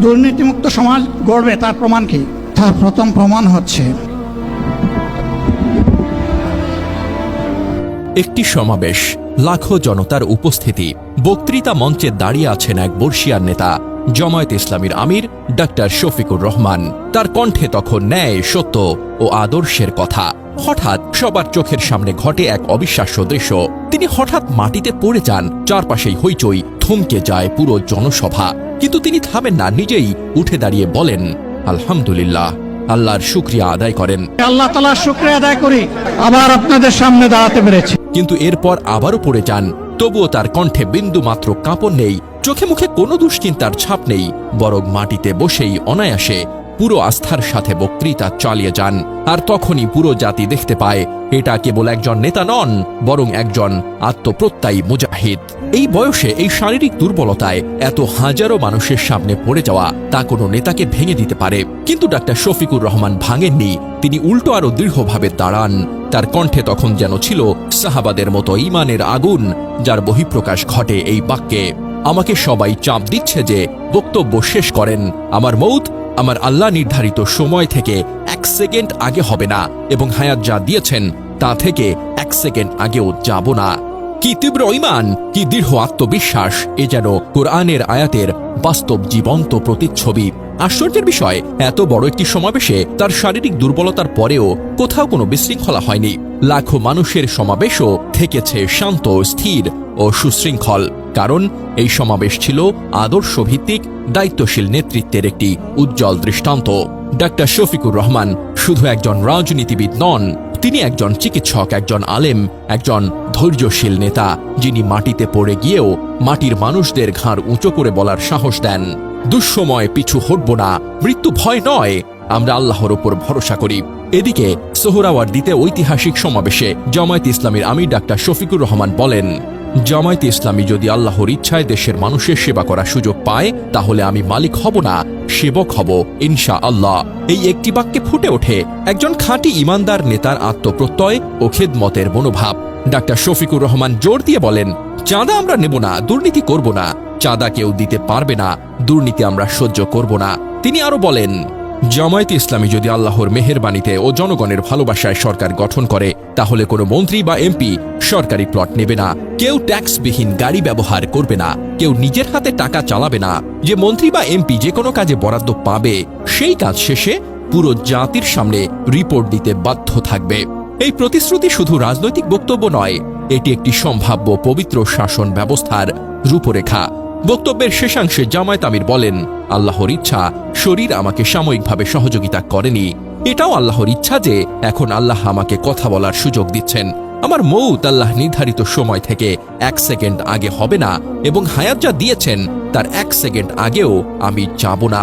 দুর্নীতিমুক্ত সমাজ গড়বে তার প্রমাণ কি? তার প্রথম প্রমাণ হচ্ছে একটি সমাবেশ, লাখো জনতার উপস্থিতি। বক্তৃতা মঞ্চে দাঁড়িয়ে আছেন এক বর্ষিয়ান নেতা, জামায়াতে ইসলামীর আমির ডাক্তার শফিকুর রহমান। তার কণ্ঠে তখন ন্যায়, সত্য ও আদর্শের কথা। হঠাৎ সবার চোখের সামনে ঘটে এক অবিশ্বাস্য দৃশ্য। তিনি হঠাৎ মাটিতে পড়ে যান, চারপাশেই হইচই, থমকে যায় পুরো জনসভা। কিন্তু তিনি থামেন না, নিজেই উঠে দাঁড়িয়ে বলেন, আলহামদুলিল্লাহ, আল্লাহর শুকরিয়া আদায় করেন। আল্লাহ তাআলার শুকরিয়া আদায় করি আবার আপনাদের সামনে দাঁড়াতে পেরেছি। কিন্তু এরপর আবারও পড়ে যান। তবুও তার কণ্ঠে বিন্দু মাত্র কাঁপন নেই, চোখে মুখে কোনো দুশ্চিন্তার ছাপ নেই, বরং মাটিতে বসেই অনায়াসে পুরো আস্থার সাথে বক্তৃতা চালিয়ে যান। আর তখনই পুরো জাতি দেখতে পায় এটা কেবল একজন নেতা নন, বরং একজন আত্মপ্রত্যয়ী মুজাহিদ। এই বয়সে, এই শারীরিক দুর্বলতায় এত হাজারো মানুষের সামনে পড়ে যাওয়া, তা কোনো নেতাকে ভেঙে দিতে পারে। কিন্তু ডাক্তার শফিকুর রহমান ভাঙেননি, তিনি উল্টো আরো দৃঢ়ভাবে দাঁড়ান। তার কণ্ঠে তখন যেন ছিল সাহাবাদের মতো ঈমানের আগুন, যার বহিঃপ্রকাশ ঘটে এই বাক্যে, আমাকে সবাই চাপ দিচ্ছে যে বক্তব্য শেষ করেন। আমার মৌত আমার আল্লাহ নির্ধারিত সময় থেকে 1 সেকেন্ড আগে হবে না, এবং হায়াত যা দিয়েছেন তা থেকে 1 সেকেন্ড আগেও যাব না। কি তীব্র ঈমান, কি দৃঢ় আত্মবিশ্বাস! এ যেন কোরআনের আয়াতের বাস্তব জীবন্ত প্রতিচ্ছবি। আশ্চর্যের বিষয়, এত বড় একটি সমাবেশে তার শারীরিক দুর্বলতার পরেও কোথাও কোনো বিশৃঙ্খলা হয়নি। লাখো মানুষের সমাবেশও থেকেছে শান্ত, স্থির ও সুশৃঙ্খল। কারণ এই সমাবেশ ছিল আদর্শভিত্তিক, দায়িত্বশীল নেতৃত্বের একটি উজ্জ্বল দৃষ্টান্ত। ডাক্তার শফিকুর রহমান শুধু একজন রাজনীতিবিদ নন, তিনি একজন চিকিৎসক, একজন আলেম, একজন ধৈর্যশীল নেতা, যিনি মাটিতে পড়ে গিয়েও মাটির মানুষদের ঘাড় উঁচু করে বলার সাহস দেন, দুঃসময় পিছু হটব না, মৃত্যু ভয় নয়, আমরা আল্লাহর ওপর ভরসা করি। এদিকে সোহরাওয়ার্দীতে ঐতিহাসিক সমাবেশে জামায়াতে ইসলামীর আমির ডাক্তার শফিকুর রহমান বলেন, জামায়াতে ইসলামী যদি আল্লাহর ইচ্ছায় দেশের মানুষের সেবা করার সুযোগ পায়, তাহলে আমি মালিক হব না, সেবক হব ইনশা আল্লাহ। এই একটি বাক্যে ফুটে ওঠে একজন খাঁটি ইমানদার নেতার আত্মপ্রত্যয় ও খেদমতের মনোভাব। ডাক্তার শফিকুর রহমান জোর দিয়ে বলেন, চাঁদা আমরা নেব না, দুর্নীতি করব না, চাঁদা কেউ দিতে পারবে না, দুর্নীতি আমরা সহ্য করব না। তিনি আরো বলেন, জামায়াতে ইসলামী যদি আল্লাহর মেহেরবানিতে ও জনগণের ভালোবাসায় সরকার গঠন করে, তাহলে কোনো মন্ত্রী বা এমপি সরকারি প্লট নেবে না, কেউ ট্যাক্সবিহীন গাড়ি ব্যবহার করবে না, কেউ নিজের হাতে টাকা চালাবে না। যে মন্ত্রী বা এমপি যে কোনো কাজে বরাদ্দ পাবে, সেই কাজ শেষে পুরো জাতির সামনে রিপোর্ট দিতে বাধ্য থাকবে। এই প্রতিশ্রুতি শুধু রাজনৈতিক বক্তব্য নয়, এটি একটি সম্ভাব্য পবিত্র শাসন ব্যবস্থার রূপরেখা। বক্তব্যের শেষাংশে জামায়াত আমির বলেন, আল্লাহর ইচ্ছা শরীর আমাকে সাময়িকভাবে সহযোগিতা করেনি, এটাও আল্লাহর ইচ্ছা যে এখন আল্লাহ আমাকে কথা বলার সুযোগ দিচ্ছেন। আমার মৌত আল্লাহ নির্ধারিত সময় থেকে 1 সেকেন্ড আগে হবে না, এবং হায়াত যা দিয়েছেন তার 1 সেকেন্ড আগেও আমি যাব না।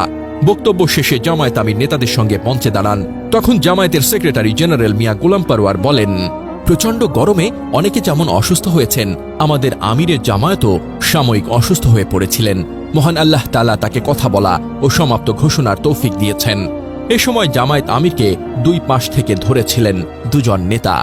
বক্তব্য শেষে জামায়াত আমির নেতাদের সঙ্গে মঞ্চে দাঁড়ান। তখন জামায়াতের সেক্রেটারি জেনারেল মিয়া গোলাম পরওয়ার বলেন, প্রচণ্ড গরমে অনেকে যেমন অসুস্থ হয়েছেন, আমাদের আমিরের জামায়াতও সাময়িক অসুস্থ হয়ে পড়েছিলেন। মহান আল্লাহ তাআলা তাকে কথা বলা ও সমাপ্ত ঘোষণার তৌফিক দিয়েছেন। এ সময় জামায়াত আমিরকে 2 পাশ থেকে ধরেছিলেন 2 জন নেতা।